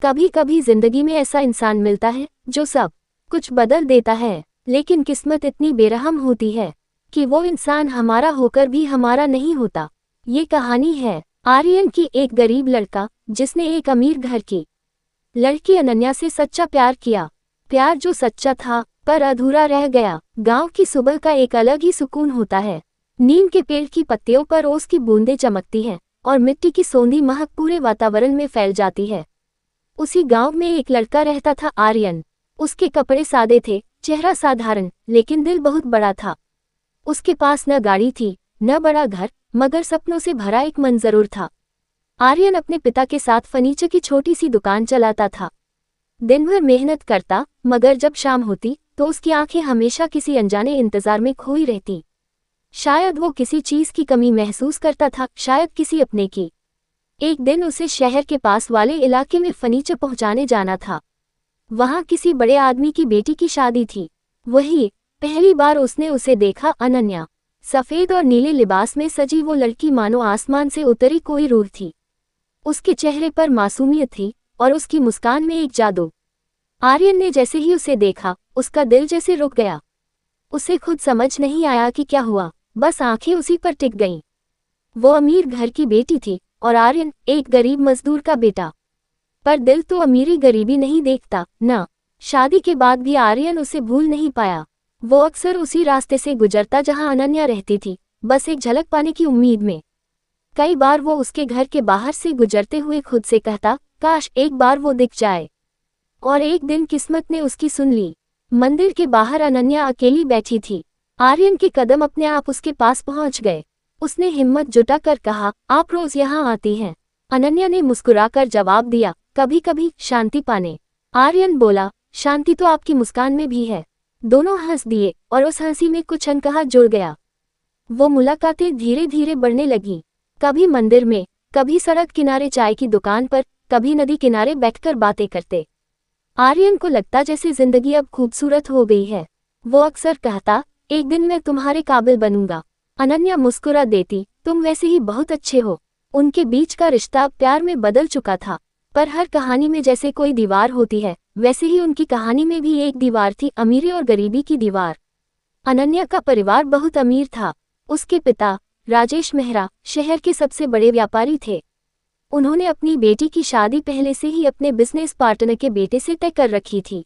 कभी कभी जिंदगी में ऐसा इंसान मिलता है जो सब कुछ बदल देता है, लेकिन किस्मत इतनी बेरहम होती है कि वो इंसान हमारा होकर भी हमारा नहीं होता। ये कहानी है आर्यन की, एक गरीब लड़का जिसने एक अमीर घर की लड़की अनन्या से सच्चा प्यार किया। प्यार जो सच्चा था पर अधूरा रह गया। गांव की सुबह का एक अलग ही सुकून होता है। नीम के पेड़ की पत्तियों पर ओस की बूंदें चमकती हैं और मिट्टी की सौंधी महक पूरे वातावरण में फैल जाती है। उसी गांव में एक लड़का रहता था, आर्यन। उसके कपड़े सादे थे, चेहरा साधारण, लेकिन दिल बहुत बड़ा था। उसके पास न गाड़ी थी न बड़ा घर, मगर सपनों से भरा एक मन जरूर था। आर्यन अपने पिता के साथ फर्नीचर की छोटी सी दुकान चलाता था। दिन भर मेहनत करता, मगर जब शाम होती तो उसकी आंखें हमेशा किसी अनजाने इंतजार में खोई रहती। शायद वो किसी चीज की कमी महसूस करता था, शायद किसी अपने की। एक दिन उसे शहर के पास वाले इलाके में फर्नीचर पहुंचाने जाना था। वहां किसी बड़े आदमी की बेटी की शादी थी। वही पहली बार उसने उसे देखा, अनन्या। सफेद और नीले लिबास में सजी वो लड़की मानो आसमान से उतरी कोई रूह थी। उसके चेहरे पर मासूमियत थी और उसकी मुस्कान में एक जादू। आर्यन ने जैसे ही उसे देखा, उसका दिल जैसे रुक गया। उसे खुद समझ नहीं आया कि क्या हुआ, बस आंखें उसी पर टिक गईं। वो अमीर घर की बेटी थी और आर्यन एक गरीब मजदूर का बेटा। पर दिल तो अमीरी गरीबी नहीं देखता न। शादी के बाद भी आर्यन उसे भूल नहीं पाया। वो अक्सर उसी रास्ते से गुजरता जहां अनन्या रहती थी, बस एक झलक पाने की उम्मीद में। कई बार वो उसके घर के बाहर से गुजरते हुए खुद से कहता, काश एक बार वो दिख जाए। और एक दिन किस्मत ने उसकी सुन ली। मंदिर के बाहर अनन्या अकेली बैठी थी। आर्यन के कदम अपने आप उसके पास पहुंच गए। उसने हिम्मत जुटाकर कहा, आप रोज यहाँ आती हैं? अनन्या ने मुस्कुराकर जवाब दिया, कभी कभी शांति पाने। आर्यन बोला, शांति तो आपकी मुस्कान में भी है। दोनों हंस दिए और उस हंसी में कुछ अनकहा जुड़ गया। वो मुलाकातें धीरे धीरे बढ़ने लगी। कभी मंदिर में, कभी सड़क किनारे चाय की दुकान पर, कभी नदी किनारे बैठकर बातें करते। आर्यन को लगता जैसे जिंदगी अब खूबसूरत हो गई है। वो अक्सर कहता, एक दिन मैं तुम्हारे काबिल बनूंगा। अनन्या मुस्कुरा देती, तुम वैसे ही बहुत अच्छे हो। उनके बीच का रिश्ता अब प्यार में बदल चुका था। पर हर कहानी में जैसे कोई दीवार होती है, वैसे ही उनकी कहानी में भी एक दीवार थी, अमीरी और गरीबी की दीवार। अनन्या का परिवार बहुत अमीर था। उसके पिता राजेश मेहरा शहर के सबसे बड़े व्यापारी थे। उन्होंने अपनी बेटी की शादी पहले से ही अपने बिजनेस पार्टनर के बेटे से तय कर रखी थी।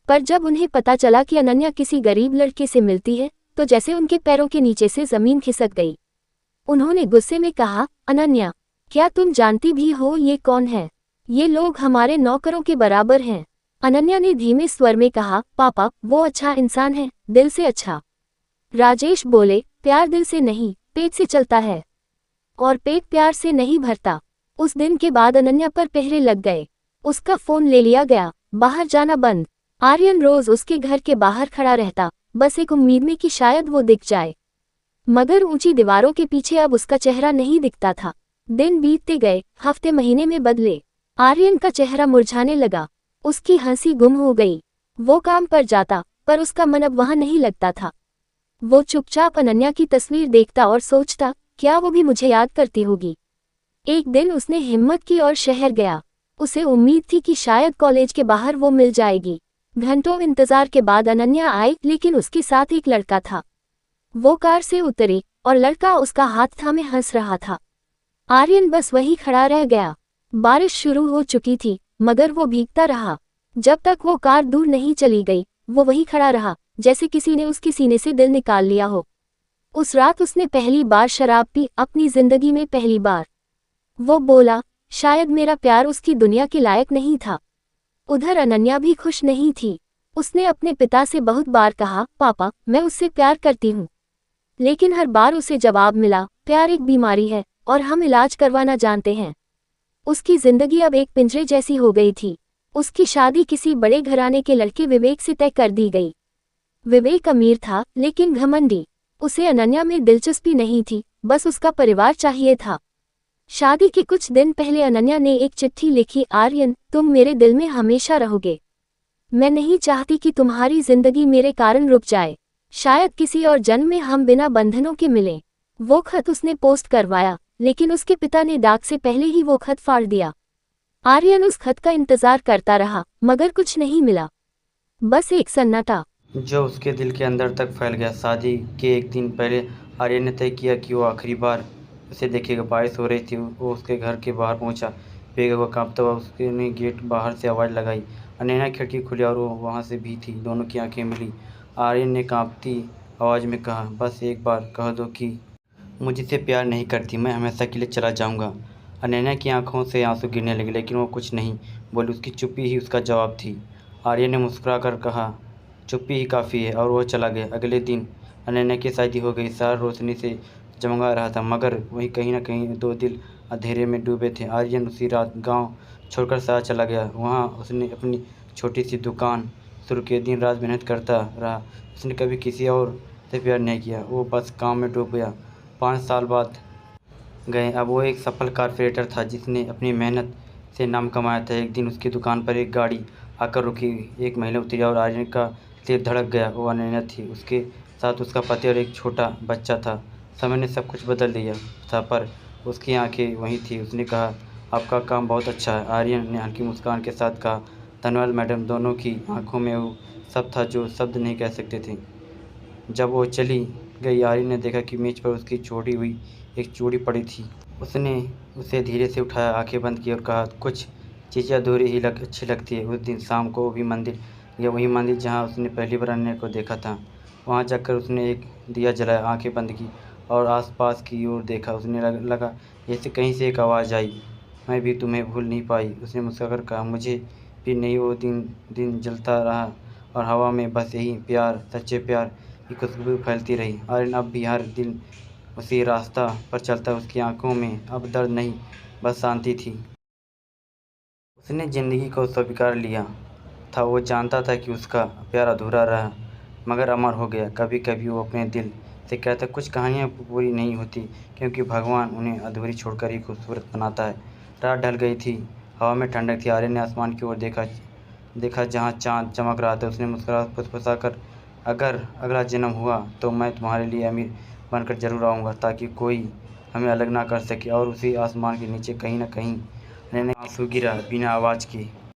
पर जब उन्हें पता चला कि अनन्या किसी गरीब लड़के से मिलती है, तो जैसे उनके पैरों के नीचे से जमीन खिसक गई। उन्होंने गुस्से में कहा, अनन्या, क्या तुम जानती भी हो ये कौन है? ये लोग हमारे नौकरों के बराबर हैं। अनन्या ने धीमे स्वर में कहा, पापा, वो अच्छा इंसान है, दिल से अच्छा। राजेश बोले, प्यार दिल से नहीं, पेट से चलता है, और पेट प्यार से नहीं भरता। उस दिन के बाद अनन्या पर पहरे लग गए। उसका फोन ले लिया गया, बाहर जाना बंद। आर्यन रोज उसके घर के बाहर खड़ा रहता, बस एक उम्मीद में कि शायद वो दिख जाए। मगर ऊंची दीवारों के पीछे अब उसका चेहरा नहीं दिखता था। दिन बीतते गए, हफ्ते महीने में बदले। आर्यन का चेहरा मुरझाने लगा, उसकी हंसी गुम हो गई। वो काम पर जाता, पर उसका मन अब वहां नहीं लगता था। वो चुपचाप अनन्या की तस्वीर देखता और सोचता, क्या वो भी मुझे याद करती होगी? एक दिन उसने हिम्मत की और शहर गया। उसे उम्मीद थी कि शायद कॉलेज के बाहर वो मिल जाएगी। घंटों इंतजार के बाद अनन्या आई, लेकिन उसके साथ एक लड़का था। वो कार से उतरी और लड़का उसका हाथ थामे हंस रहा था। आर्यन बस वहीं खड़ा रह गया। बारिश शुरू हो चुकी थी, मगर वो भीगता रहा। जब तक वो कार दूर नहीं चली गई, वो वहीं खड़ा रहा, जैसे किसी ने उसके सीने से दिल निकाल लिया हो। उस रात उसने पहली बार शराब पी, अपनी जिंदगी में पहली बार। वो बोला, शायद मेरा प्यार उसकी दुनिया के लायक नहीं था। उधर अनन्या भी खुश नहीं थी। उसने अपने पिता से बहुत बार कहा, पापा, मैं उससे प्यार करती हूँ। लेकिन हर बार उसे जवाब मिला, प्यार एक बीमारी है और हम इलाज करवाना जानते हैं। उसकी जिंदगी अब एक पिंजरे जैसी हो गई थी। उसकी शादी किसी बड़े घराने के लड़के विवेक से तय कर दी गई। विवेक अमीर था, लेकिन घमंडी। उसे अनन्या में दिलचस्पी नहीं थी, बस उसका परिवार चाहिए था। शादी के कुछ दिन पहले अनन्या ने एक चिट्ठी लिखी, आर्यन, तुम मेरे दिल में हमेशा रहोगे। मैं नहीं चाहती कि तुम्हारी जिंदगी मेरे कारण रुक जाए। शायद किसी और जन्म में हम बिना बंधनों के मिलें। वो खत उसने पोस्ट करवाया, लेकिन उसके पिता ने डाक से पहले ही वो खत फाड़ दिया। आर्यन उस खत का इंतजार करता रहा, मगर कुछ नहीं मिला। बस एक सन्नाटा जो उसके दिल के अंदर तक फैल गया। शादी के एक दिन पहले आर्यन ने तय किया कि वो आखिरी बार उसे देखेगा। बारिश हो रही थी। वो उसके घर के बाहर पहुंचा, भीगा हुआ कांपता हुआ। उसने गेट बाहर से आवाज़ लगाई। अनन्या खिड़की खुली और वो वहाँ से भी थी। दोनों की आंखें मिली। आर्यन ने कांपती आवाज़ में कहा, बस एक बार कह दो कि मुझसे प्यार नहीं करती, मैं हमेशा के लिए चला जाऊंगा। अनन्या की आंखों से आंसू गिरने लगे, लेकिन वो कुछ नहीं बोली। उसकी चुप्पी ही उसका जवाब थी। आर्यन ने मुस्कुराकर कहा, चुप्पी ही काफ़ी है, और वो चला गया। अगले दिन अनन्या की शादी हो गई। शहर रोशनी से जगमगा रहा था, मगर वहीं कहीं न कहीं दो दिल अंधेरे में डूबे थे। आर्यन उसी रात गांव छोड़कर शहर चला गया। वहां उसने अपनी छोटी सी दुकान शुरू की। दिन रात मेहनत करता रहा। उसने कभी किसी और से प्यार नहीं किया, वो बस काम में डूब गया। 5 साल बाद गए। अब वो एक सफल कारपेंटर था जिसने अपनी मेहनत से नाम कमाया था। एक दिन उसकी दुकान पर एक गाड़ी आकर रुकी। एक महिला उतरी और आर्यन का दिल धड़क गया। वो अनन्या थी। उसके साथ उसका पति और एक छोटा बच्चा था। समय ने सब कुछ बदल दिया था, पर उसकी आंखें वहीं थी। उसने कहा, आपका काम बहुत अच्छा है। आर्यन ने हल्की मुस्कान के साथ कहा, धन्यवाद मैडम। दोनों की आंखों में वो सब था जो शब्द नहीं कह सकते थे। जब वो चली गई, आर्यन ने देखा कि मेज पर उसकी छोड़ी हुई एक चूड़ी पड़ी थी। उसने उसे धीरे से उठाया, आंखें बंद की और कहा, कुछ चीज़ें अधूरी ही अच्छी लगती है। उस दिन शाम को वो भी मंदिर गया, वही मंदिर जहाँ उसने पहली बार अनन्या को देखा था। वहाँ जाकर उसने एक दिया जलाया, आंखें बंद की और आसपास की ओर देखा। उसने लगा जैसे कहीं से एक आवाज़ आई, मैं भी तुम्हें भूल नहीं पाई। उसने मुस्कुराकर कहा, मुझे भी नहीं। वो दिन दिन जलता रहा और हवा में बस यही प्यार, सच्चे प्यार की खुशबू फैलती रही। आर्यन अब भी हर दिन उसी रास्ता पर चलता। उसकी आंखों में अब दर्द नहीं, बस शांति थी। उसने ज़िंदगी को स्वीकार लिया था। वो जानता था कि उसका प्यार अधूरा रहा, मगर अमर हो गया। कभी कभी वो अपने दिल से कहता, कुछ कहानियाँ पूरी नहीं होती, क्योंकि भगवान उन्हें अधूरी छोड़कर ही खूबसूरत बनाता है। रात ढल गई थी, हवा में ठंडक थी। आर्यन ने आसमान की ओर देखा जहाँ चाँद चमक रहा था। उसने मुस्कुरा फुसफुसाकर, अगर अगला जन्म हुआ तो मैं तुम्हारे लिए अमीर बनकर ज़रूर आऊँगा, ताकि कोई हमें अलग ना कर सके। और उसी आसमान के नीचे कहीं न कहीं आंसू गिरा, बिना आवाज़ के।